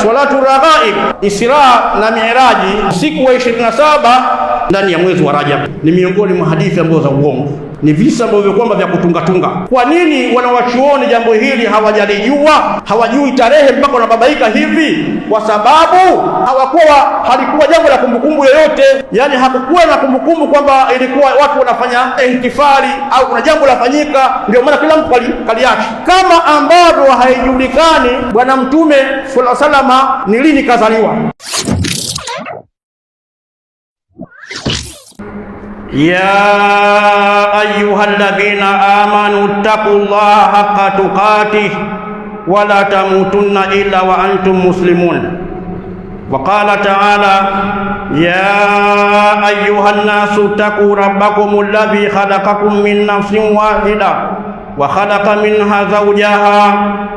salatu raghaib, Isra na Mi'raji, siku wa 27 ndani ya mwezi wa Rajab, ni miongoni mwa hadithi ambazo za uongo, ni visa ambavyo kwamba vya kutunga. Kwa nini wanawachuoni jambo hili hawajalijua? Hawajui tarehe mpaka wanababaika hivi? Kwa sababu halikuwa jambo la kumbukumbu yoyote, yani hakukuwa na kumbukumbu kwamba ilikuwa watu wanafanya ihtifali au kuna jambo lafanyika, ndio maana kila mtu kaliacha. Kama ambavyo haijulikani bwana Mtume sallallahu alaihi wasallam ni lini kazaliwa. يا أيها الذين آمنوا اتقوا الله حق تقاته ولا تموتن إلا وأنتم مسلمون. وقال تعالى يا أيها الناس اتقوا ربكم الذي خلقكم من نفس واحدة وخلق منها زوجها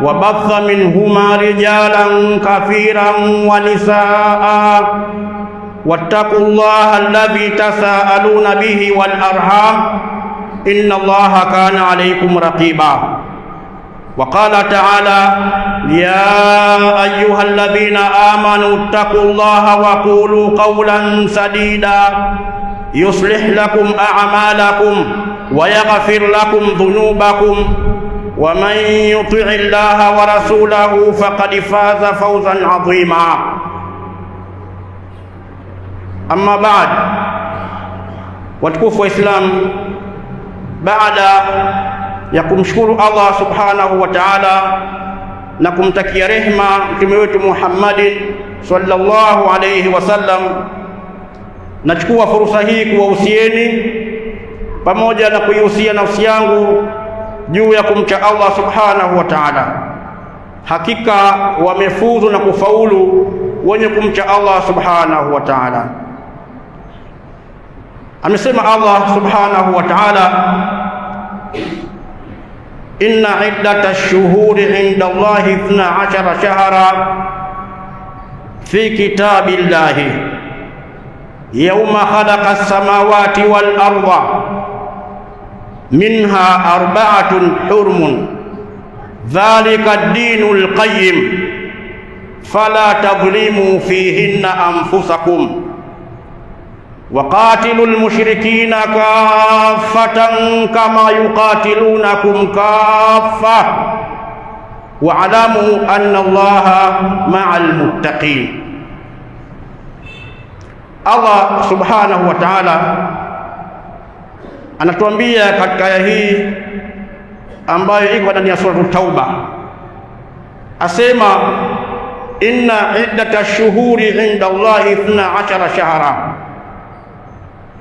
وبث منهما رجالا كثيرا ونساء واتقوا الله الذي تساءلون به والأرحام إن الله كان عليكم رقيبا. وقال تعالى يا أيها الذين آمنوا اتقوا الله وقولوا قولا سديدا يصلح لكم أعمالكم ويغفر لكم ذنوبكم ومن يطع الله ورسوله فقد فاز فوزا عظيما. Amma baad, watukufu wa Islam, baada ya kumshukuru Allah subhanahu wa ta'ala na kumtakia rehma mtume wetu Muhammadin sallallahu alayhi wasallam, nachukua fursa hii kuwahusieni pamoja na kuihusia nafsi yangu juu ya kumcha Allah subhanahu wa ta'ala. Hakika wamefuzu na kufaulu wenye kumcha Allah subhanahu wa ta'ala. Amesema Allah subhanahu wa ta'ala, inna iddatash shuhuri inda Allahi 12 shahra fi kitabillahi yawma khalaqas samawati wal arda minha arba'atun hurumun dhalika ad-dinul qayyim fala tadhlimu fihinna anfusakum وقاتلوا المشركين كافة كما يقاتلونكم كافة واعلموا أن الله مع المتقين. Allah subhanahu wa ta'ala anatuambia katika aya hii ambayo iko ndani ya sura Tauba, asema inna iddatash shuhuri inda Allahi 12 shahra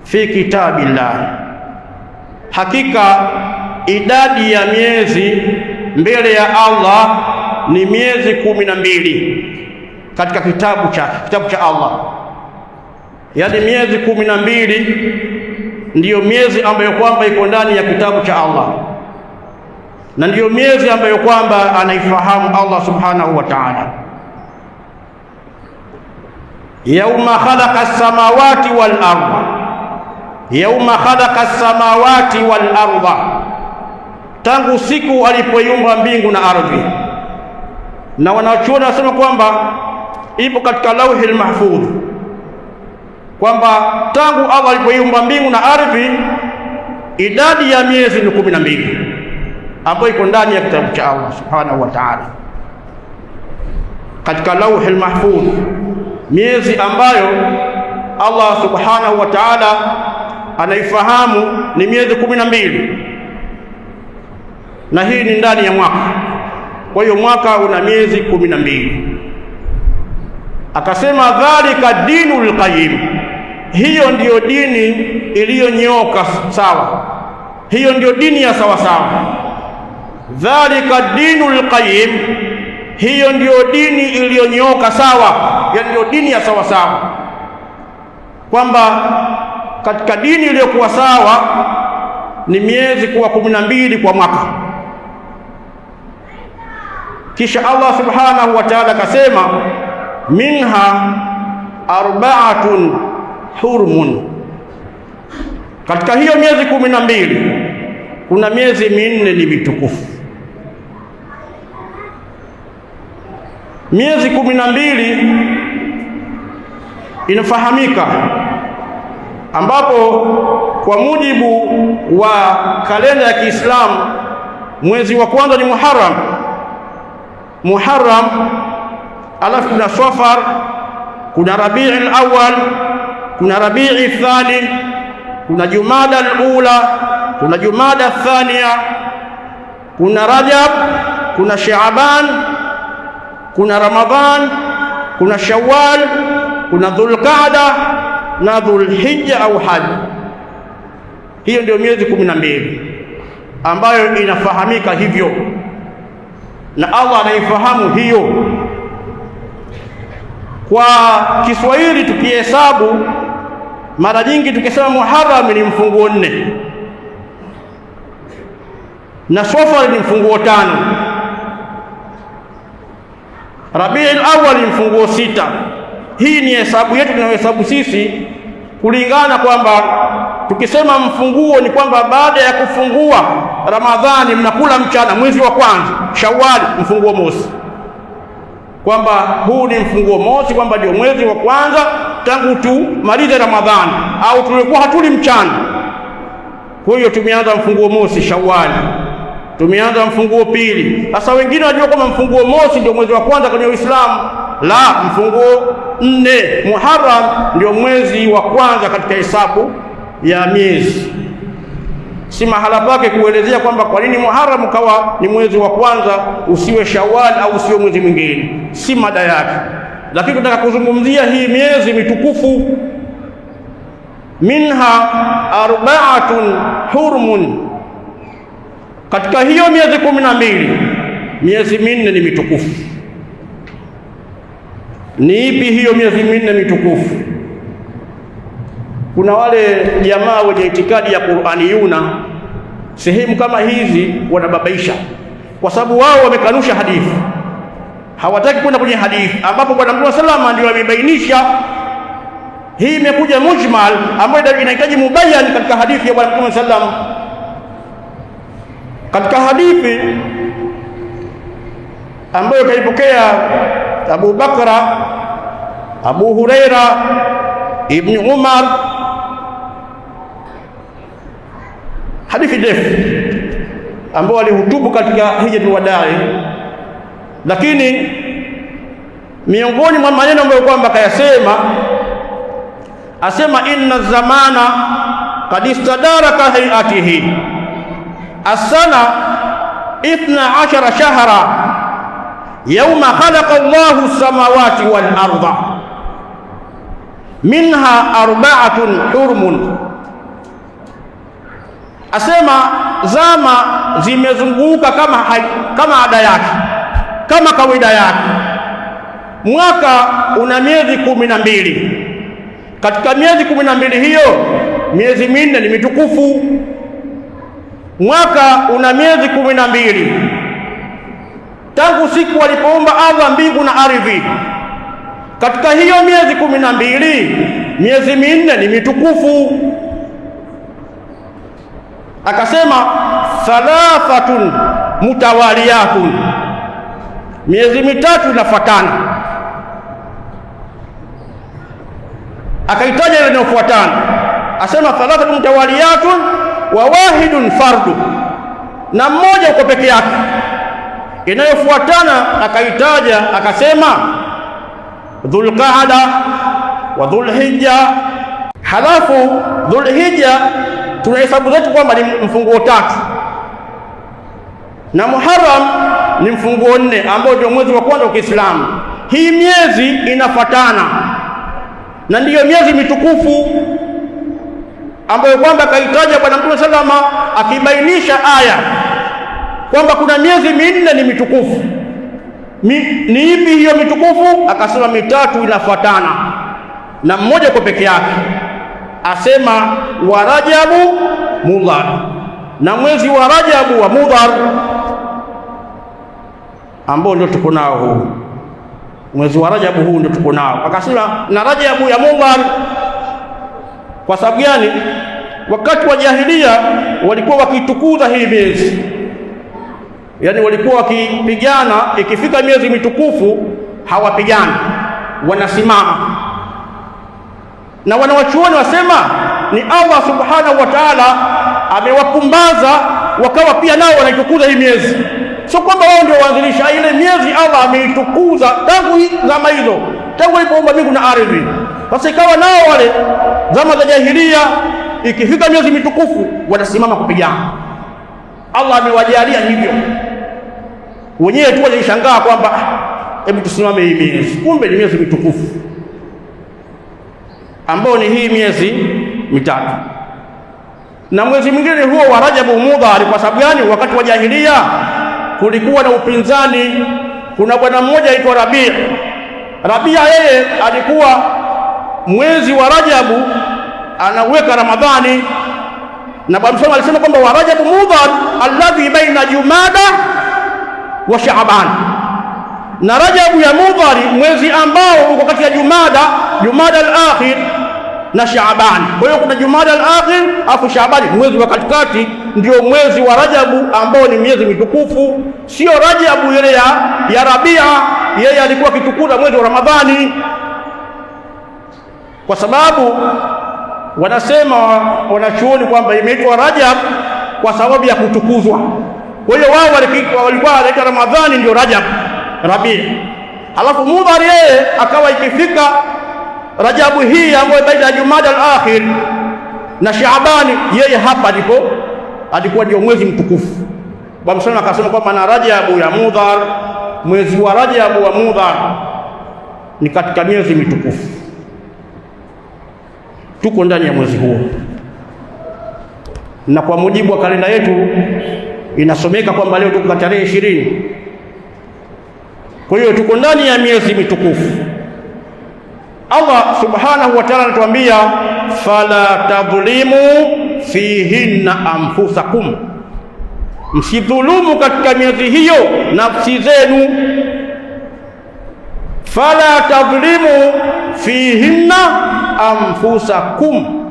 fi kitabillah, hakika idadi ya miezi mbele ya Allah ni miezi 12 katika kitabu cha Allah. Yani miezi 12 ndiyo miezi ambayo kwamba iko ndani ya kitabu cha Allah, na ndiyo miezi ambayo kwamba anaifahamu Allah subhanahu wa ta'ala. Yauma khalaqa as-samawati wal arda, yauma khalaqa as-samawati wal arda, tangu siku alipoiumba mbingu na ardhi. Na wanachuoni wanasema kwamba ipo katika lauhil mahfudh kwamba tangu Allah alipoiumba mbingu na ardhi idadi ya miezi ni 12 ambayo iko ndani ya kitabu cha Allah subhanahu wa ta'ala, katika lauhil mahfudh, miezi ambayo Allah subhanahu wa ta'ala anaifahamu ni miezi 12, na hii ni ndani ya mwaka. Kwa hiyo mwaka una miezi 12. Akasema dhalika dinul qayyim, hiyo ndiyo dini iliyonyooka sawa, hiyo ndiyo dini ya sawa sawa. Dhalika dinul qayyim, hiyo ndiyo dini iliyonyooka sawa, yani ndiyo dini ya sawa sawa, kwamba katika dini iliyokuwa sawa ni miezi kuwa 12 kwa mwaka. Kisha Allah subhanahu wa ta'ala akasema minha arba'atun hurumun, katika hiyo miezi 12 kuna miezi 4 ni mitukufu. Miezi 12 inafahamika, ambapo kwa mujibu wa kalenda ya Kiislamu mwezi wa kwanza ni Muharram, alafu kuna Safar, kuna Rabiul Awwal, kuna Rabiul Thani, kuna Jumada al-Ula, kuna Jumada Thania, kuna Rajab, kuna Shaaban, kuna Ramadhan, kuna Shawwal, kuna Dhulqaada na Dhulhijja au Hajj. Hiyo ndio miezi 12 ambayo inafahamika hivyo, na Allah anaifahamu hiyo. Kwa Kiswahili tukihesabu, mara nyingi tukisema Muharram ni mfunguo 4 na Safar ni mfunguo 5, Rabiul Awwal ni mfunguo 6. Hii ni hesabu yetu tunayohesabu sisi, kulingana kwamba tukisema mfunguo ni kwamba baada ya kufungua Ramadhani mnakula mchana mwezi wa kwanza, Shawwal mfunguo mosi, kwamba huu ni mfunguo mosi, kwamba ndio mwezi wa kwanza tangu tumalize Ramadhani, au tulikuwa hatuli mchana. Kwa hiyo tumeanza mfunguo mosi Shawwal, tumeanza mfunguo pili. Sasa wengine wanajua kama mfunguo mosi ndio mwezi wa kwanza kwenye Uislamu. La, mfunguo 4 Muharram ndio mwezi wa kwanza katika hesabu ya miezi. Si mahala pake kuelezea kwamba kwa nini Muharram ukawa ni mwezi wa kwanza usiwe Shawwal au usiwe mwezi mwingine, si mada yake. Lakini tunataka kuzungumzia hii miezi mitukufu. Minha 4 hurmun, katika hiyo miezi 12 miezi 4 ni mitukufu. Ni ipi hiyo miezi 4 mitukufu? Kuna wale jamaa wenye itikadi ya Qur'aniyuna, sehemu kama hizi wanababaisha, kwa sababu wao wamekanusha hadithi, hawataki kwenda kwenye hadithi ambapo Bwana Mtume sallallahu ndio amebainisha. Hii imekuja mujmal ambayo inahitaji mubayyan katika hadithi ya Bwana Mtume sallallahu. Katika hadithi ambayo kaipokea Abu Bakra, Abu Huraira, Ibn Umar, hadithi ndefu ambao alihutubu katika hijjatul wadai, lakini miongoni mwa maneno ambayo kwamba kayasema, asema inna zamana qad istadaraka hayatihi as-sana 12 shahra yawma khalaqa Allahu as-samawati wal arda minha 4 hurmun. Asema zama zimezunguka kama ada yake, kama kawaida yake. Mwaka una miezi 12. Katika miezi 12 hiyo miezi 4 ni mitukufu. Mwaka una miezi 12 tangu siku alipoumba Allah mbingu na ardhi. Katika hiyo miezi 12 miezi 4 ni mitukufu. Akasema 3 mutawaliyatun, miezi 3 inafuatana. Akaitaja ile inayofuatana, asema 3 mutawaliyatun wa wahidun fardu, na mmoja uko peke yake. Inayofuatana akaitaja akasema Dhulqaada wa Dhulhijja. Halafu Dhulhijja tunahesabu zetu kwamba ni mfunguo 3, na Muharram ni mfunguo 4 ambao ndio mwezi wa kwanza wa Kiislamu. Hii miezi inafuatana na ndiyo miezi mitukufu ambayo kwamba kaitaja Bwana Mtume salama akibainisha aya kwamba kuna miezi 4 ni mitukufu. Ni ipi hiyo mitukufu? Akasema 3 inafuatana na mmoja kwa peke yake. Asema wa Rajabu Mudhar, na mwezi wa Rajabu wa Mudhar ambao ndio tuko nao huu mwezi wa Rajabu, huu ndio tuko nao. Akasema na Rajabu ya Mudhar. Kwa sababu gani? Wakati wa jahiliya walikuwa wakitukuza hii miezi, yani walikuwa wakipigana ikifika miezi mitukufu, hawapigani, wanasimama. Na wanawachuoni wasema ni Allah subhanahu wa ta'ala amewapumbaza wakawa pia nao wanaitukuza hii miezi. Sio kwamba wao ndio waanzilisha ile miezi, Allah ameitukuza tangu zama hizo, tangu alipoumba mbingu na ardhi. Sasa ikawa nao wale zama za jahiliya, ikifika miezi mitukufu wanasimama kupigana. Allah amewajalia hivyo. Wenyewe tu walishangaa kwamba hebu tusimame hii miezi, kumbe ni miezi mitukufu ambao ni hii miezi mitatu. Na mwezi mwingine huo wa Rajabu Mudhar, kwa sababu gani? Wakati wa jahiliya kulikuwa na upinzani. Kuna bwana mmoja aitwa Rabia, yeye alikuwa mwezi wa Rajabu anaweka Ramadhani, na Bwana Mtume alisema kwamba wa Rajabu Mudhar alladhi baina Jumada wa Shaaban, na Rajabu ya Mudhari mwezi ambao uko kati ya Jumada al-akhir na Shaaban. Kwa hiyo kuna Jumada al-akhir afu Shaaban, mwezi wa katikati ndio mwezi wa Rajabu ambao ni miezi mitukufu. Sio Rajabu ile ya Rabia, yeye alikuwa kitukuza mwezi wa Ramadhani, kwa sababu wanasema wanachuoni kwamba imeitwa Rajab kwa sababu ya kutukuzwa. Kwa hiyo wao walikuwa wanaita Ramadhani ndio Rajab, Rabia. Halafu Mudhar yeye akawa ikifika Rajabu hii ambayo baina ya Jumada al-akhir na Shaabani, yeye hapa alikuwa ndio mwezi mtukufu. Bwana Mtume akasema kwamba na Rajabu ya Mudhar, mwezi wa Rajabu wa Mudhar ni katika miezi mitukufu. Tuko ndani ya mwezi huo, na kwa mujibu wa kalenda yetu inasomeka kwamba leo tuko tarehe 20. Kwa hiyo tuko ndani ya miezi mitukufu. Allah subhanahu wa ta'ala anatuambia fala tadhlimu fihinna anfusakum, msidhulumu katika miezi hiyo nafsi zenu. Fala tadhlimu fihinna anfusakum,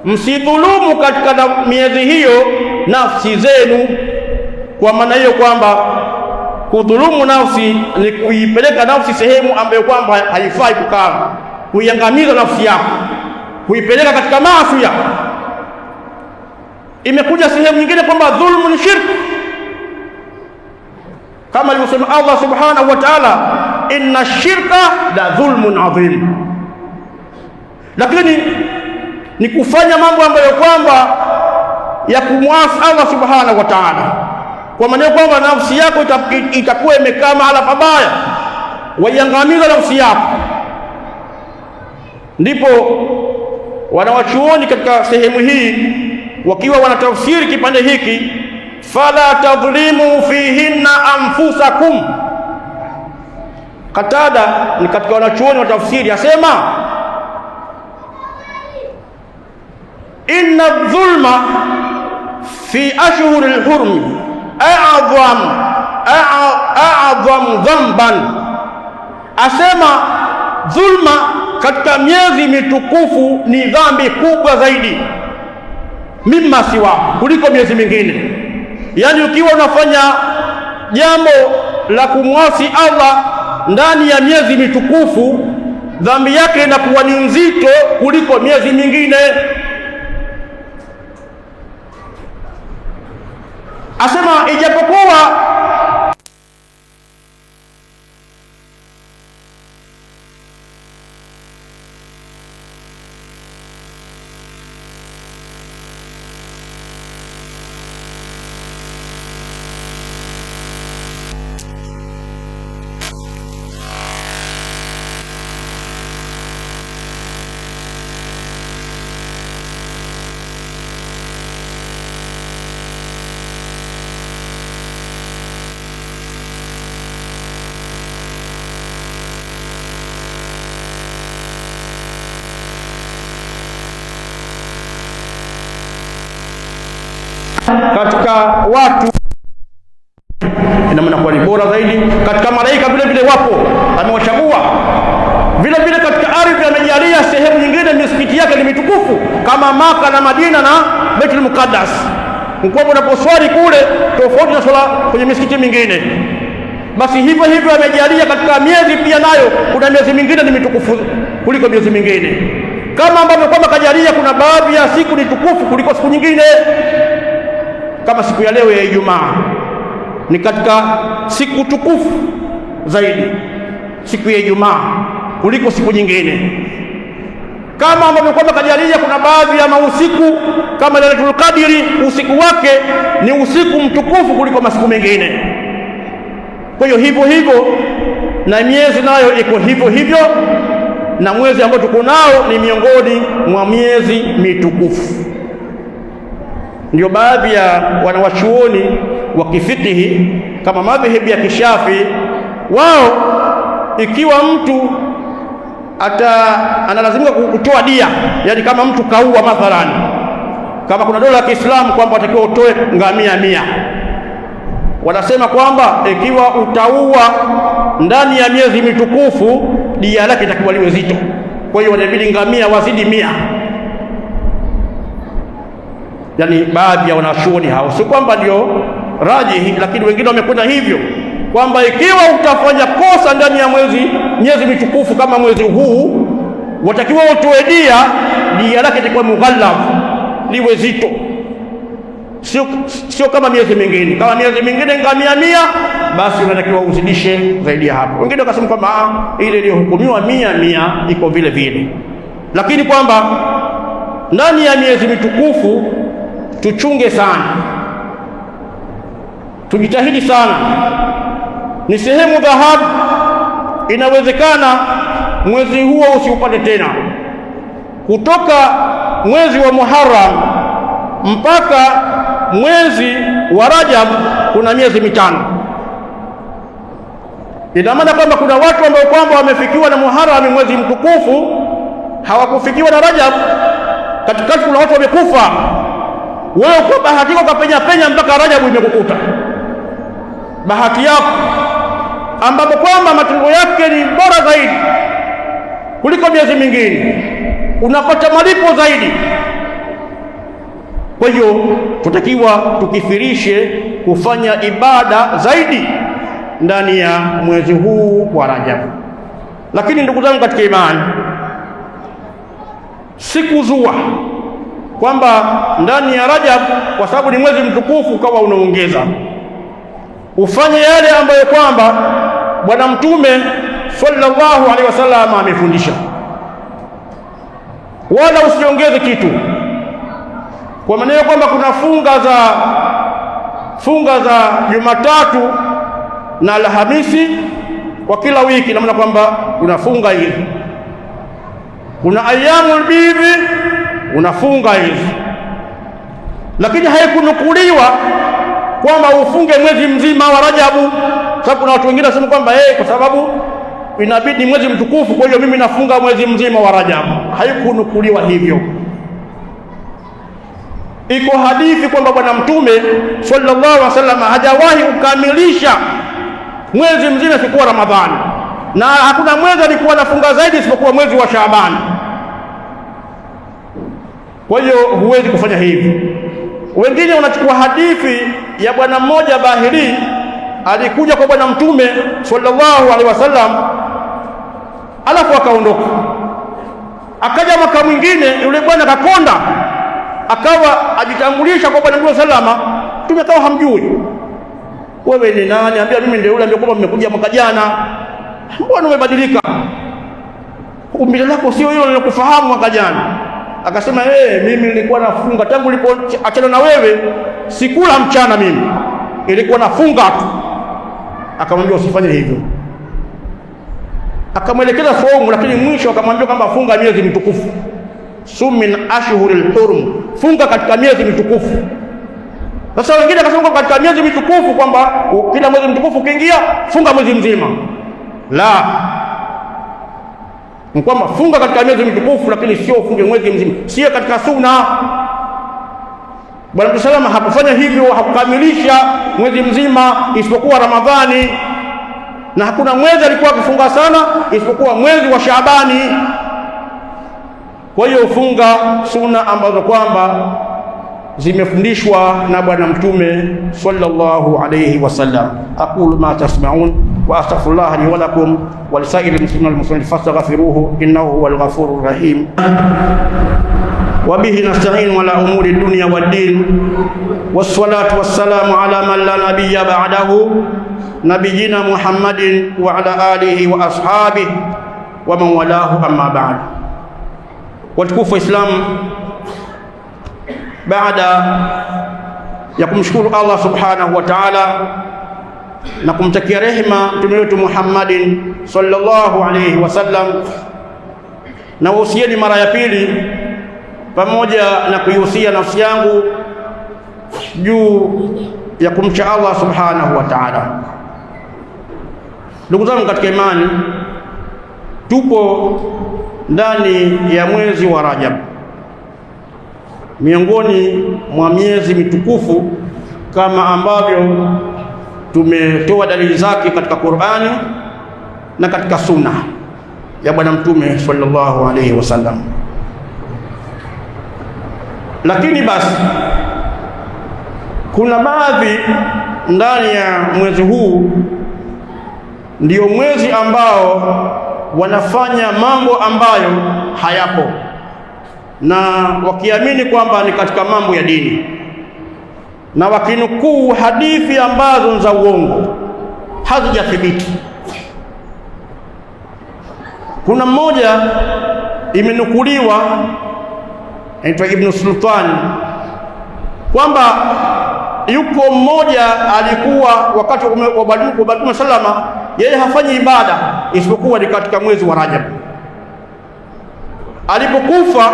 msidhulumu katika miezi hiyo nafsi zenu. Kwa maana hiyo kwamba kudhulumu nafsi ni kuipeleka nafsi sehemu ambayo kwamba haifai kukaa, kuiangamiza nafsi yako, kuipeleka katika maasi. Imekuja sehemu nyingine kwamba dhulmu ni shirk, kama alivyosema Allah subhanahu wa ta'ala, inna shirka la dhulmun adhim. Lakini ni kufanya mambo ambayo kwamba ya kumwasi Allah subhanahu wa ta'ala, kwa maana kwamba nafsi yako itakuwa imekaa mahala pabaya, waiangamiza nafsi yako. Ndipo wanawachuoni katika sehemu hii wakiwa wanatafsiri kipande hiki, fala tadhlimu fihinna anfusakum. Katada ni katika wanachuoni wa tafsiri, asema inna dhulma fi ashhuril hurmi a'zam dhanban, asema dhulma katika miezi mitukufu ni dhambi kubwa zaidi mimma siwa, kuliko miezi mingine. Yani ukiwa unafanya jambo la kumwasi Allah ndani ya miezi mitukufu, dhambi yake inakuwa ni nzito kuliko miezi mingine. Asema ijapokuwa katika watu ina maana kuwa ni bora zaidi. Katika malaika vile vile wapo, amewachagua. Vile vile katika ardhi amejalia sehemu nyingine misikiti yake ni mitukufu kama Maka na Madina na Baitul Muqaddas. Mkwapo unaposwali kule tofauti na swala kwenye misikiti mingine. basi hivyo hivyo amejalia katika miezi pia nayo kuna miezi mingine ni mitukufu kuliko miezi mingine, kama ambavyo kwamba kajalia kuna baadhi ya siku ni tukufu kuliko siku nyingine. Kama siku ya leo ya Ijumaa ni katika siku tukufu zaidi, siku ya Ijumaa kuliko siku nyingine, kama ambavyo kwamba kajalia kuna baadhi ya mausiku kama Lailatul Qadri usiku wake ni usiku mtukufu kuliko masiku mengine. Kwa hiyo hivyo hivyo na miezi nayo iko hivyo hivyo, na mwezi ambao tuko nao ni miongoni mwa miezi mitukufu. Ndio baadhi ya wanawachuoni wa kifikihi kama madhehebu ya Kishafi, wao ikiwa mtu analazimika kutoa dia, yani kama mtu kaua mathalan, kama kuna dola ya Kiislamu kwamba watakiwa utoe ngamia 100, wanasema kwamba ikiwa utaua ndani ya miezi mitukufu dia lake itakuwa liwe zito. Kwa hiyo wanabidi ngamia wazidi 100. Yani baadhi ya wanachuoni hao, si kwamba ndio rajihi, lakini wengine wamekwenda hivyo kwamba ikiwa utafanya kosa ndani ya miezi mitukufu kama mwezi huu, watakiwa utoe dia lake itakuwa mughallab, liwe zito, sio kama miezi mingine. Kama miezi mingine ngamia 100, basi unatakiwa uzidishe zaidi ya hapo. Wengine wakasema kwamba ile iliyohukumiwa 100 iko vile vile, lakini kwamba ndani ya miezi mitukufu tuchunge sana, tujitahidi sana. Ni sehemu dhahabu, inawezekana mwezi huo usiupate tena. Kutoka mwezi wa Muharram mpaka mwezi wa Rajab kuna miezi 5. Ina maana kwamba kuna watu ambao kwamba wamefikiwa na Muharram, mwezi mtukufu, hawakufikiwa na Rajab. Katikati kuna watu wamekufa, wewe kwa bahati yako kapenya mpaka Rajab imekukuta. Bahati yako ambapo kwamba matendo yake ni bora zaidi kuliko miezi mingine, unapata malipo zaidi. Kwa hiyo tutakiwa tukithirishe kufanya ibada zaidi ndani ya mwezi huu wa Rajab. Lakini ndugu zangu katika imani, sikuzua kwamba ndani ya Rajab kwa sababu ni mwezi mtukufu kawa unaongeza, ufanye yale ambayo kwamba Bwana Mtume sallallahu alaihi wasallam amefundisha, wala usiongeze kitu. Kwa maana kwamba kuna funga za Jumatatu na Alhamisi kwa kila wiki, na maana kwamba unafunga hizi. Kuna ayyamul bidhi unafunga hizi, lakini haikunukuliwa kwamba ufunge mwezi mzima wa Rajabu. Sababu kuna watu wengine wanasema kwamba kwa sababu inabidi mwezi mtukufu, kwa hiyo mimi nafunga mwezi mzima wa Rajabu. Haikunukuliwa hivyo. Iko hadithi kwamba Bwana Mtume sallallahu alaihi wasallam hajawahi kukamilisha mwezi mzima isipokuwa Ramadhani, na hakuna mwezi alikuwa anafunga zaidi isipokuwa mwezi wa Shaaban. Kwa hiyo huwezi kufanya hivi. Wengine wanachukua hadithi ya bwana mmoja Bahili, alikuja kwa Bwana Mtume sallallahu alaihi wasallam alafu akaondoka. Akaja mwaka mwingine, yule bwana akakonda, akawa ajitambulisha kwa Bwana Mtume sallallahu, Mtume akawa hamjui. Wewe ni nani? Ambia mimi ndio yule ambaye kwamba mmekuja mwaka jana. Mbona umebadilika? Umbile lako sio hilo nilokufahamu mwaka jana. Akasema mimi nilikuwa nafunga tangu nilipoachana na wewe, sikula mchana, mimi nilikuwa nafunga tu. Akamwambia usifanye hivyo, akamwelekeza somo, lakini mwisho akamwambia kwamba funga miezi mitukufu, sum min ashhuril hurum, funga katika miezi mitukufu. Sasa wengine akasema katika miezi mitukufu kwamba kila mwezi mtukufu ukiingia funga mwezi mzima. La, kwamba funga katika miezi mitukufu, lakini sio ufunge mwezi mzima, sio katika sunna. Bwana Mtume salama hakufanya hivyo, hakukamilisha mwezi mzima isipokuwa Ramadhani, na hakuna mwezi alikuwa akifunga sana isipokuwa mwezi wa Shaabani. Kwa hiyo funga sunna ambazo kwamba zimefundishwa na Bwana Mtume sallallahu alayhi wasallam. Aqulu ma tasma'un wa astaghfirullah li wa lakum wa lisairil muslimina wal muslimat fastaghfiruhu innahu huwal ghafurur rahim. Wa bihi nasta'in ala umuri dunya wad din. Wassalatu wassalamu ala man la nabiyya ba'dahu nabiyina Muhammadin wa ala alihi wa ashabihi wa man walahu, amma ba'd. Watukufu Islam, baada ya kumshukuru Allah subhanahu wa ta'ala na kumtakia rehema mtume wetu Muhammadin sallallahu alayhi wasallam, na wahusieni mara ya pili pamoja na kuihusia nafsi yangu juu ya kumcha Allah subhanahu wa ta'ala. Ndugu zangu katika imani, tupo ndani ya mwezi wa Rajab, miongoni mwa miezi mitukufu kama ambavyo tumetoa dalili zake katika Qur'ani na katika sunna ya Bwana Mtume sallallahu alayhi wasallam. Lakini basi kuna baadhi ndani ya mwezi huu ndio mwezi ambao wanafanya mambo ambayo hayapo, na wakiamini kwamba ni katika mambo ya dini, na wakinukuu hadithi ambazo za uongo hazijathibiti. Kuna mmoja imenukuliwa anaitwa Ibn Sultan kwamba yuko mmoja alikuwa wakati wa Mtume salama, yeye hafanyi ibada isipokuwa ni katika mwezi wa Rajab. Alipokufa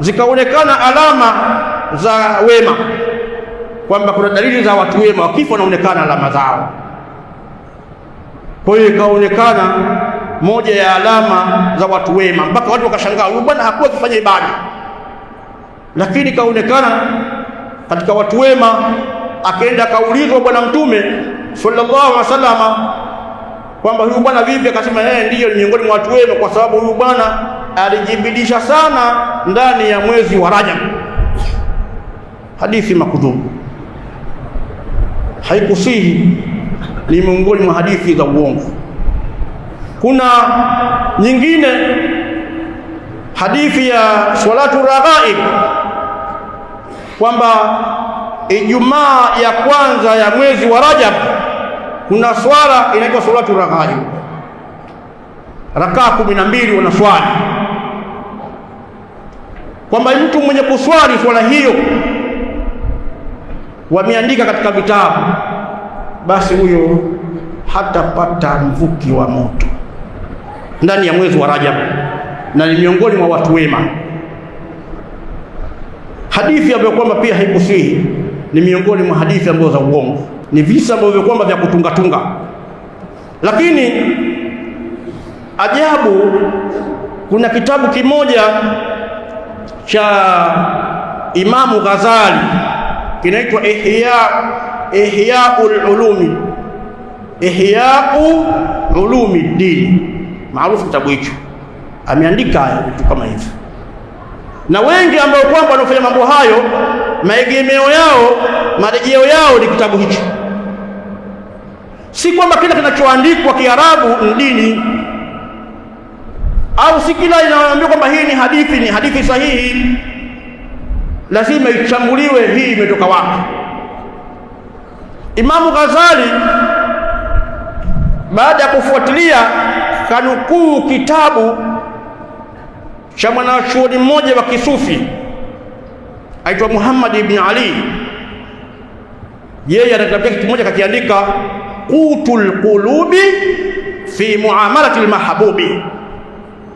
zikaonekana alama za wema, kwamba kuna dalili za watu wema wakifa wanaonekana alama zao. Kwa hiyo ikaonekana moja ya alama za watu wema, mpaka watu wakashangaa, huyu bwana hakuwa akifanya ibada, lakini kaonekana katika watu wema. Akaenda kaulizwa Bwana Mtume sallallahu alaihi wasallam kwamba huyu bwana vipi? Akasema ndiyo, ni miongoni mwa watu wema, kwa sababu huyu bwana alijibidisha sana ndani ya mwezi wa Rajab. Hadithi makudhubu, haikusihi, ni miongoni mwa hadithi za uongo. Kuna nyingine hadithi ya salatu raghaib, kwamba Ijumaa ya kwanza ya mwezi wa Rajab kuna swala inaitwa salatu raghaib, rakaa 12 wanaswali, kwamba mtu mwenye kuswali swala hiyo, wameandika katika vitabu, basi huyo hatapata mvuki wa moto ndani ya mwezi wa Rajab, na ni miongoni mwa watu wema. Hadithi ambayo kwamba pia haikusihi, ni miongoni mwa hadithi ambazo za uongo, ni visa ambavyo kwamba vya kutunga. Lakini ajabu, kuna kitabu kimoja cha Imamu Ghazali kinaitwa Ihya'u Ulumi Dini, maarufu kitabu hicho. Ameandika vitu kama hivi, na wengi ambao kwamba wanafanya mambo hayo, maegemeo yao, marejeo yao ni kitabu hicho. Si kwamba kila kinachoandikwa Kiarabu ni dini, au si kila inayoambiwa kwamba hii ni hadithi sahihi lazima ichambuliwe hii imetoka wapi. Imamu Ghazali baada ya kufuatilia kanukuu kitabu cha mwanachuoni mmoja wa kisufi aitwa Muhammad ibn Ali. Yeye anatafuta kitu kimoja kakiandika Qutul Qulubi fi Muamalati al-Mahbubi.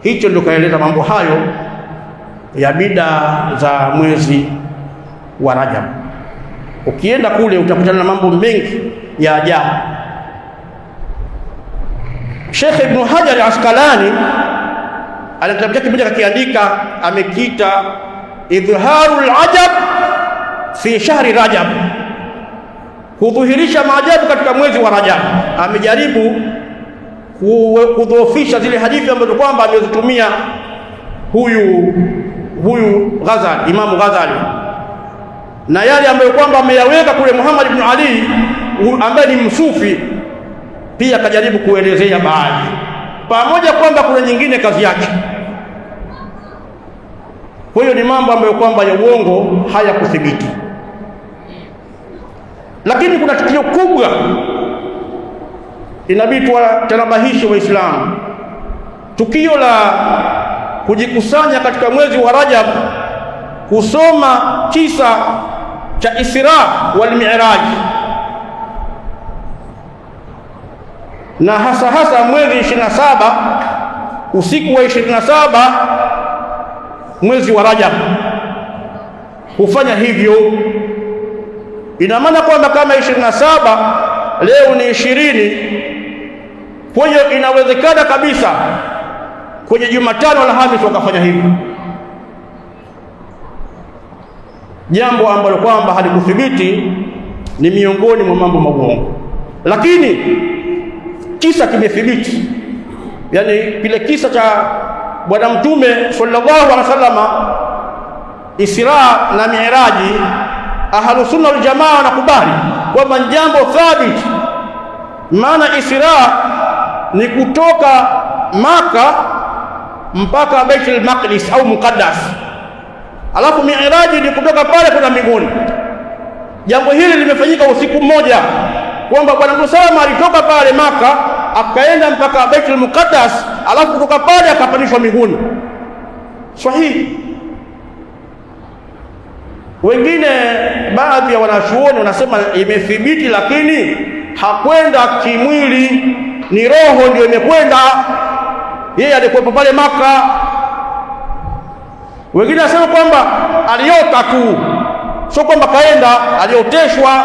Hicho ndio kaeleza mambo hayo ya bida za mwezi wa Rajab. Ukienda kule utakutana na mambo mengi ya ajabu. Sheikh Ibn Hajar al-Asqalani alitafuta kitu kimoja kakiandika, amekita Idhharul Ajab fi shahri Rajab, kudhihirisha maajabu katika mwezi wa Rajab. Amejaribu kudhoofisha zile hadithi ambazo kwamba amezitumia huyu Ghazali, Imamu Ghazali, na yale ambayo kwamba ameyaweka kule Muhammad ibn Ali ambaye ni msufi pia akajaribu kuelezea baadhi, pamoja kwamba kuna nyingine kazi yake. Kwa hiyo ni mambo ambayo kwamba ya uongo hayakuthibiti. Lakini kuna tukio kubwa inabidi tuwatanabahishe Waislamu, tukio la kujikusanya katika mwezi wa Rajab kusoma kisa cha Isra wal Mi'raj, na hasa mwezi 27 usiku wa 27 mwezi wa Rajab. Kufanya hivyo ina maana kwamba kama 27 leo ni 20, kwa hiyo inawezekana kabisa kwenye Jumatano Alhamisi wakafanya hivyo, jambo ambalo kwamba halikuthibiti, ni miongoni mwa mambo mauongo. Lakini kisa kimethibiti, yani kile kisa cha Bwana Mtume sallallahu alaihi wasallam, Isra na Mi'raji, Ahlus Sunna wal Jamaa wanakubali kwamba jambo thabiti. Maana Isra ni kutoka Maka mpaka Baitul Maqdis au Muqaddas, alafu Mi'raji ni kutoka pale kwenda mbinguni. Jambo hili limefanyika usiku mmoja, kwamba Bwana Mtume sallallahu alitoka pale Maka akaenda mpaka Baitul Muqaddas, alafu kutoka pale akapandishwa mbinguni. Sahihi. Wengine baadhi ya wanachuoni wanasema imethibiti, lakini hakwenda kimwili, ni roho ndio imekwenda, yeye alikuwa pale Maka. Wengine wanasema kwamba aliota tu, sio kwamba kaenda, alioteshwa.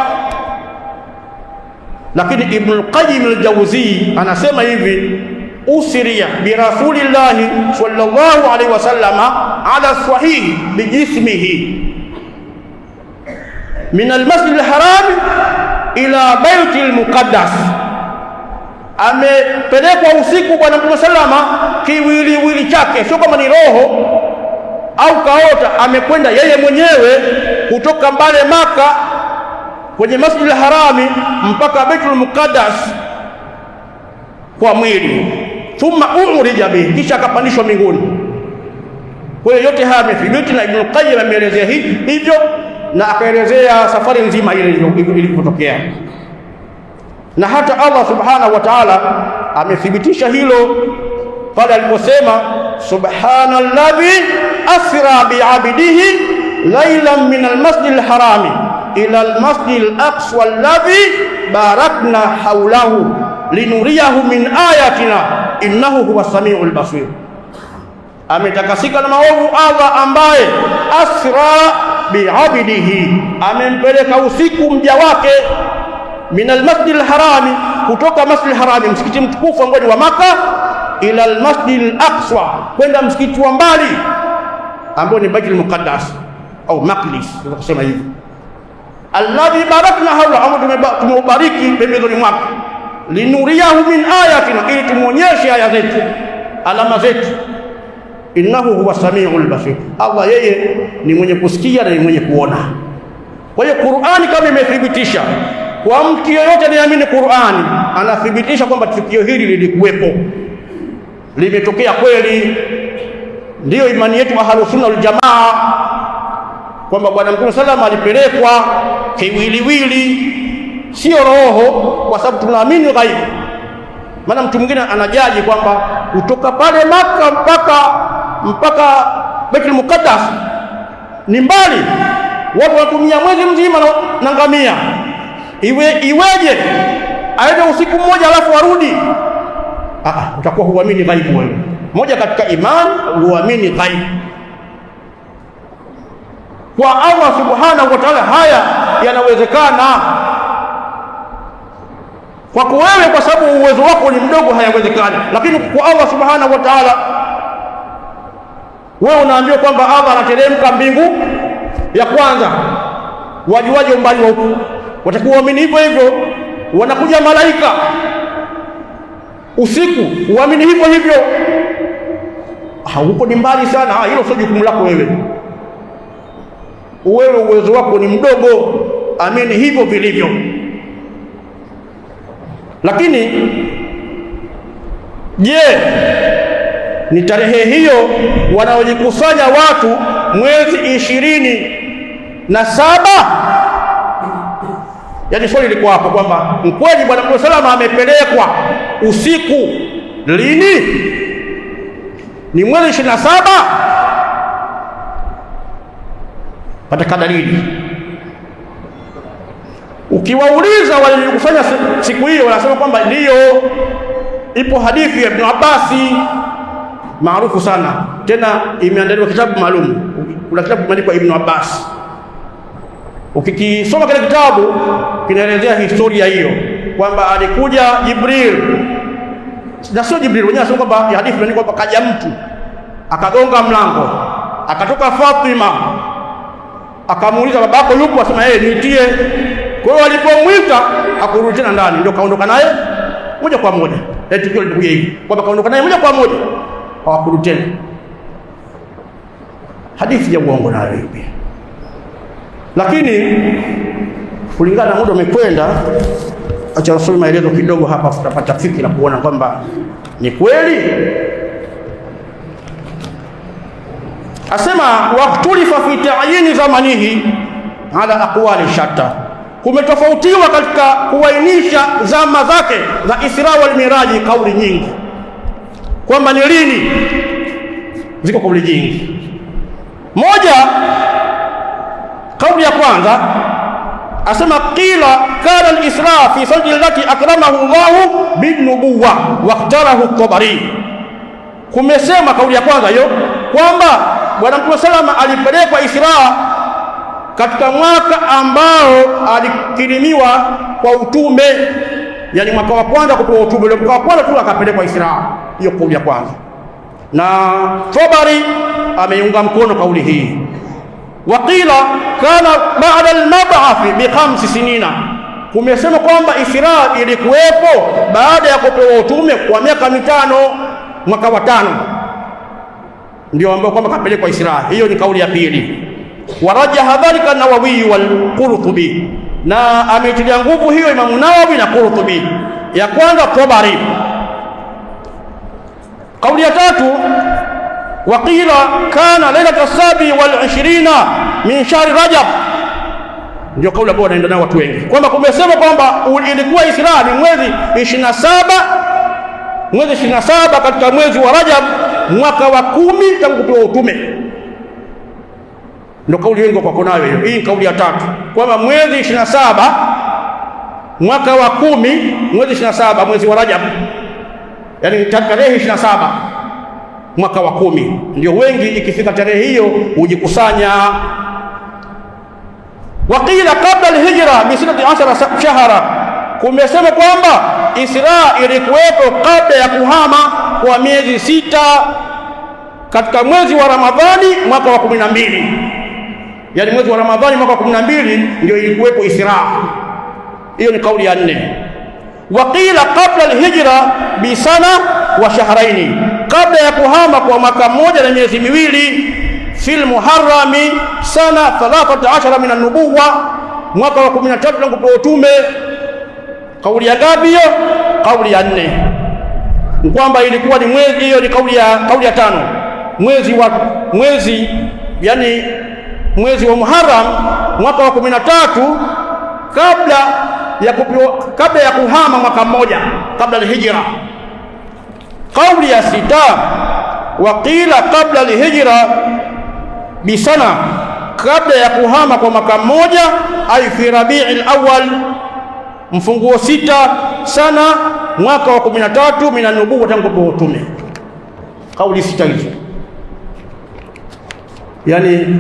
Lakini Ibn al-Qayyim al-Jawzi anasema hivi: usriya bi rasulillahi sallallahu alaihi wasallama ala sahihi bi jismihi min al-masjid al-haram ila baiti al-muqaddas. Amepelekwa usiku Bwana Mtume sallama kiwiliwili chake, sio kama ni roho au kaota. Amekwenda yeye mwenyewe kutoka mbale Maka kwenye Masjid al-Harami mpaka Baitul Muqaddas kwa mwili, thumma urija bihi, kisha akapandishwa mbinguni. Kwa hiyo yote haya yamethibiti, na Ibn Qayyim ameelezea hivyo na akaelezea safari nzima ile ilipotokea, na hata Allah subhanahu wa ta'ala amethibitisha hilo pale aliposema: subhanalladhi asra bi'abdihi laylan min al-masjid al-harami ila al-masjid al-aqsa alladhi barakna hawlahu linuriyahu min ayatina innahu huwa samiul basir. Ametakasika na maovu Allah ambaye asra bi'abdihi, amempeleka usiku mja wake, min al-masjid al-harami, kutoka masjid al-harami, msikiti mtukufu ambao ni wa Maka, ila al-masjid al-aqsa, kwenda msikiti wa mbali ambao ni Baitul Muqaddas au Maqdis, tunasema hivi, alladhi barakna hawla, ambao tumeubariki pembezoni mwake, linuriyahu min ayatina, ili tumuonyeshe aya zetu, alama zetu, innahu huwa samiul basir, Allah yeye ni mwenye kusikia na ni mwenye kuona. Kwa hiyo Qur'ani kama imethibitisha, kwa mtu yeyote anayeamini Qur'ani anathibitisha kwamba tukio hili lilikuwepo, limetokea kweli. Ndiyo imani yetu Ahlus Sunna wal Jamaa kwamba Bwana Mtume sallallahu alaihi wasallam alipelekwa kiwiliwili, sio roho, kwa sababu tunaamini ghaibu. Maana mtu mwingine anajaji kwamba kutoka pale Maka mpaka Baitul Muqaddas ni mbali, watu watumia mwezi mzima na ngamia. Iweje aende usiku mmoja alafu arudi? Utakuwa huamini ghaibu wewe. Moja katika imani huamini ghaibu. Kwa Allah subhanahu wa ta'ala haya yanawezekana. Kwako wewe, kwa sababu uwezo wako ni mdogo, hayawezekani. Lakini kwa Allah subhanahu wa ta'ala, wewe unaambiwa kwamba Allah anateremka mbingu ya kwanza, wajuaje umbali wa huko? Watakuwa waamini hivyo hivyo. Wanakuja malaika usiku, uamini hivyo hivyo. Huko ni mbali sana, hilo sio jukumu lako wewe. wewe uwezo wako ni mdogo, amini hivyo vilivyo. Lakini je, ni tarehe hiyo wanaojikusanya watu mwezi 27? Yaani swali liko hapo kwamba mkweli Bwana Mtume salama amepelekwa usiku lini? Ni mwezi 27? Pata dalili. Ukiwauliza walikusanya siku hiyo, wanasema kwamba ndiyo, ipo hadithi ya Ibn Abbas maarufu sana, tena imeandaliwa kitabu maalum. Kuna kitabu kimeandikwa Ibn Abbas, ukikisoma kile kitabu kinaelezea historia hiyo kwamba alikuja Jibril, na sio Jibril wenyewe, anasema kwamba hadithi imeandikwa kwamba kaja mtu akagonga mlango, akatoka Fatima akamuuliza babako yupo? Asema niitie. Kwa hiyo alipomwita akurudi tena ndani, ndio kaondoka naye moja kwa moja. Tukio lilikuja hivi kwamba kaondoka naye moja kwa moja, hawakurudi tena. Hadithi ya uongo nayo hivi. Lakini kulingana na muda umekwenda, acha nisome maelezo kidogo hapa, tutapata fikra kuona kwamba ni kweli. Asema waqtulifa fi ta'yini zamanihi ala aqwali shatta, kumetofautiwa katika kuainisha zama zake za Isra wal Miraji, kauli nyingi kwamba ni lini. Ziko kauli nyingi. Moja, kauli ya kwanza asema qila kana al-Isra fi sanati allati akramahu Allah bin nubuwa waqtarahu at-Tabari. Kumesema kauli ya kwanza hiyo kwamba Bwana Mtume salama alipelekwa Isra katika mwaka ambao alikirimiwa kwa utume, yani mwaka wa kwanza kutoa utume, mwaka wa kwanza tu akapelekwa Isra. Hiyo kauli ya kwanza, na Tabari ameiunga mkono kauli hii. Waqila kana ba'da al-mab'ath bi 5 sinina, kumesema kwamba Isra ilikuwepo baada ya kupewa utume kwa miaka 5, mwaka wa 5 ndio ambao kwamba kapelekwa Isra. Hiyo ni kauli ya pili. Warajaha dhalika Nawawi wal Qurtubi, na ametilia nguvu hiyo Imam Nawawi na Qurtubi. Ya kwanza Tabari. Kauli ya tatu, waqila kana lailata 27 min shahri Rajab, ndio kauli ambayo wanaenda nayo watu wengi kwamba kumesema kwamba ilikuwa Isra ni mwezi 27 katika mwezi wa Rajab, mwaka wa 10 tangu kupewa utume. Ndio kauli wengi wako nayo hiyo. Hii kauli ya tatu kwamba mwezi 27 mwaka wa 10, mwezi 27 mwezi wa Rajab, yani tarehe 27 mwaka wa 10, ndio wengi ikifika tarehe hiyo hujikusanya. Waqila qabla al-hijra bi 16 shahra, kumesema kwamba Isra ilikuwepo kabla ya kuhama kwa miezi 6 katika mwezi wa Ramadhani mwaka wa 12, yani mwezi wa Ramadhani mwaka wa 12 ndio ilikuwepo Isra. Hiyo ni kauli ya 4. Waqila qabla al-hijra bi sana wa shahraini, kabla ya kuhama kwa mwaka 1 na miezi 2, fil Muharrami sana 13 min an-nubuwa, mwaka wa 13 tangu kupewa utume. Kauli ya ngapi hiyo? Kauli ya 4, kwamba ilikuwa ni mwezi. Hiyo ni kauli ya 5, mwezi yani mwezi wa Muharram mwaka wa 13 kabla ya kuhama mwaka 1 kabla al-hijra. Kauli ya 6, waqila qabla al-hijra bi sana, kabla ya kuhama kwa mwaka 1, ay fi Rabi'il Awwal, mfunguo 6 sana mwaka wa 13 min an-nubuwwa, tangu kupewa utume. Kauli 6 hizo, yani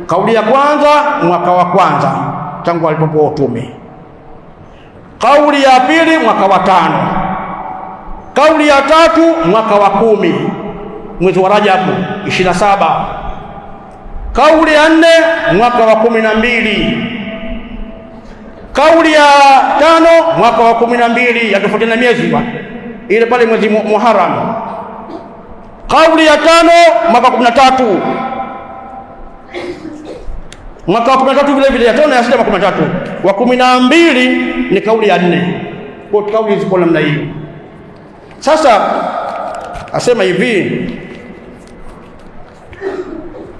kauli ya kwanza mwaka wa kwanza tangu alipopewa utume, kauli ya pili mwaka wa 5, kauli ya tatu mwaka wa 10 mwezi wa Rajab 27, kauli ya 4 mwaka wa 12, kauli ya 5 mwaka wa 12, yatofautiana miezi ile pale mwezi Muharram, kauli ya 5 mwaka wa 13, Mwaka wa 13 vile vile yataona ya 6 13. Wa 12 ni kauli ya 4. Kwa kauli ziko namna hiyo. Sasa asema hivi,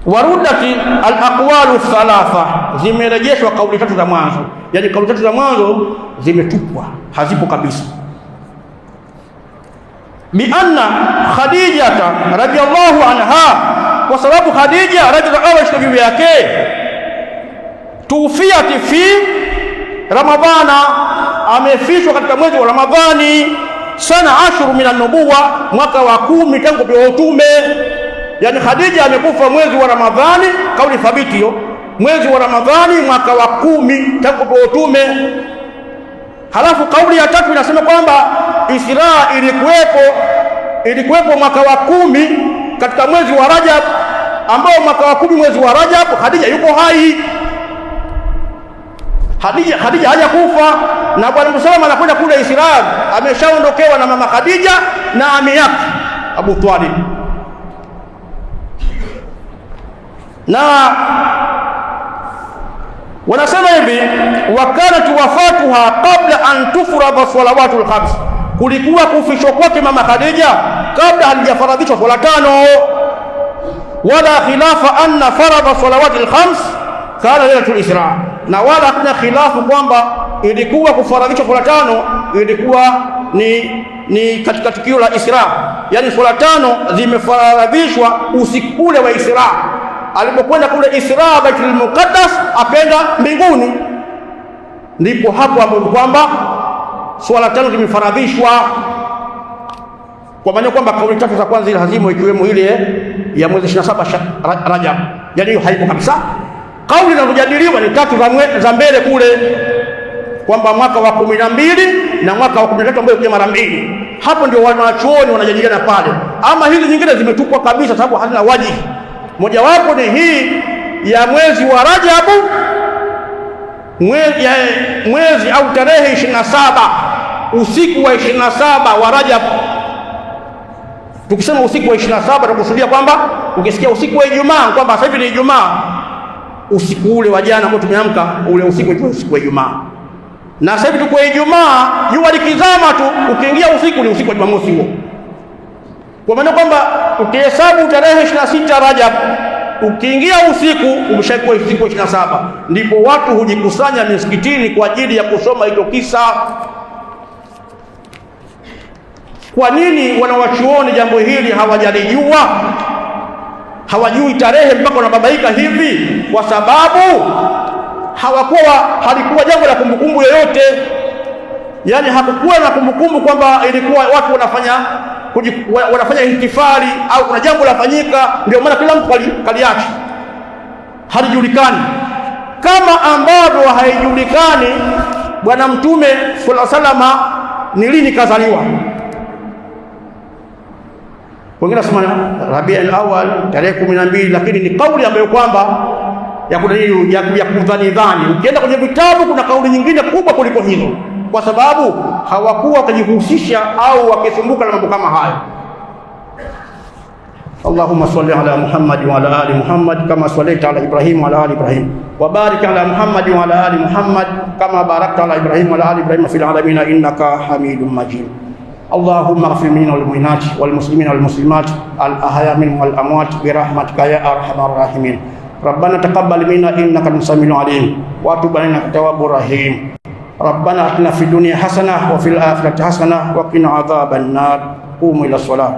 warudati al-aqwalu thalatha, zimerejeshwa kauli 3 za mwanzo. Yani kauli 3 za mwanzo zimetupwa, hazipo kabisa. Bi anna Khadijata radhiyallahu anha, kwa sababu Khadija radhiyallahu anha juu yake tufiati fi Ramadhana, amefishwa katika mwezi wa Ramadhani, sana 10 min an-nubuwa, mwaka wa 10 tangu kupewa utume. Yani Khadija amekufa mwezi wa Ramadhani, kauli thabiti hiyo, mwezi wa Ramadhani mwaka wa 10 tangu kupewa utume. Halafu kauli ya 3 inasema kwamba Isra ilikuwepo mwaka wa 10 katika mwezi wa Rajab, ambao mwaka wa 10 mwezi wa Rajab Khadija yuko hai. Khadija hajakufa, na Bwana Muhammad anakwenda kule Isra, ameshaondokewa na mama Khadija na ami yake Abu Talib. Na wanasema hivi, wakanat wafatuha qabla an tufrada salawatul khams, kulikuwa kufishwa kwake mama Khadija kabla halijafaradhishwa swala 5. Wala khilafa anna farada salawatil khams kana lailatul Isra, na wala hakuna khilafu kwamba ilikuwa kufaradhishwa swala 5 ilikuwa ni katika tukio la Isra. Yani swala 5 zimefaradhishwa usiku ule wa Isra, alipokwenda kule Isra Baitul Muqaddas, akaenda mbinguni, ndipo hapo ambapo kwamba swala 5 zimefaradhishwa. Kwa maana kwamba kauli 3 za kwanza ile hazimo, ikiwemo ile ya mwezi 27 Rajab, yani hiyo haipo kabisa. Kauli zinazojadiliwa ni 3 za mbele kule, kwamba mwaka wa 12 na mwaka wa 13 ambao kwa mara 2. Hapo ndio wanachuoni wanajadiliana pale. Ama hizi nyingine zimetupwa kabisa, sababu hazina wajibu. Mojawapo ni hii ya mwezi wa Rajab, mwezi au tarehe 27, usiku wa 27 wa Rajab. Tukisema usiku wa 27 tunakusudia kwamba ukisikia usiku wa Ijumaa kwamba sasa hivi ni Ijumaa, usiku ule wa jana ambao tumeamka ule usiku wa Ijumaa. Na sasa hivi tuko Ijumaa, jua likizama tu, ukiingia usiku ni usiku wa Jumamosi huo. Kwa maana kwamba ukihesabu tarehe 26 Rajab, ukiingia usiku umeshakuwa usiku wa 27. Ndipo watu hujikusanya misikitini kwa ajili ya kusoma hilo kisa. Kwa nini wanawachuoni jambo hili hawajalijua? Hawajui tarehe mpaka wanababaika hivi? Kwa sababu halikuwa jambo la kumbukumbu yoyote. Yani hakukuwa na kumbukumbu kwamba ilikuwa watu wanafanya ihtifali au kuna jambo lafanyika, ndio maana kila mtu kaliacha. Halijulikani, kama ambavyo haijulikani Bwana Mtume sallallahu alaihi wasallam ni lini kazaliwa. Wengine nasema Rabiul Awwal tarehe 12, lakini ni kauli ambayo kwamba ya kudhani. Ukienda kwenye vitabu kuna kauli nyingine kubwa kuliko hizo, kwa sababu hawakuwa wakijihusisha au wakisumbuka na mambo kama hayo. Allahumma salli ala Muhammad wa ala ali Muhammad kama sallaita ala Ibrahim wa ala ali Ibrahim, wa barik ala Muhammad wa ala ali Muhammad kama barakta ala Ibrahim wa ala ali Ibrahim fil alamin innaka Hamidum Majid. اللهم اغفر لنا والمؤمنات والمسلمين والمسلمات الأحياء منهم والأموات برحمتك يا أرحم الراحمين. ربنا تقبل منا إنك أنت السميع العليم وتب علينا إنك التواب الرحيم. ربنا آتنا في الدنيا حسنة وفي الآخرة حسنة وقنا عذاب النار. قوموا إلى الصلاة.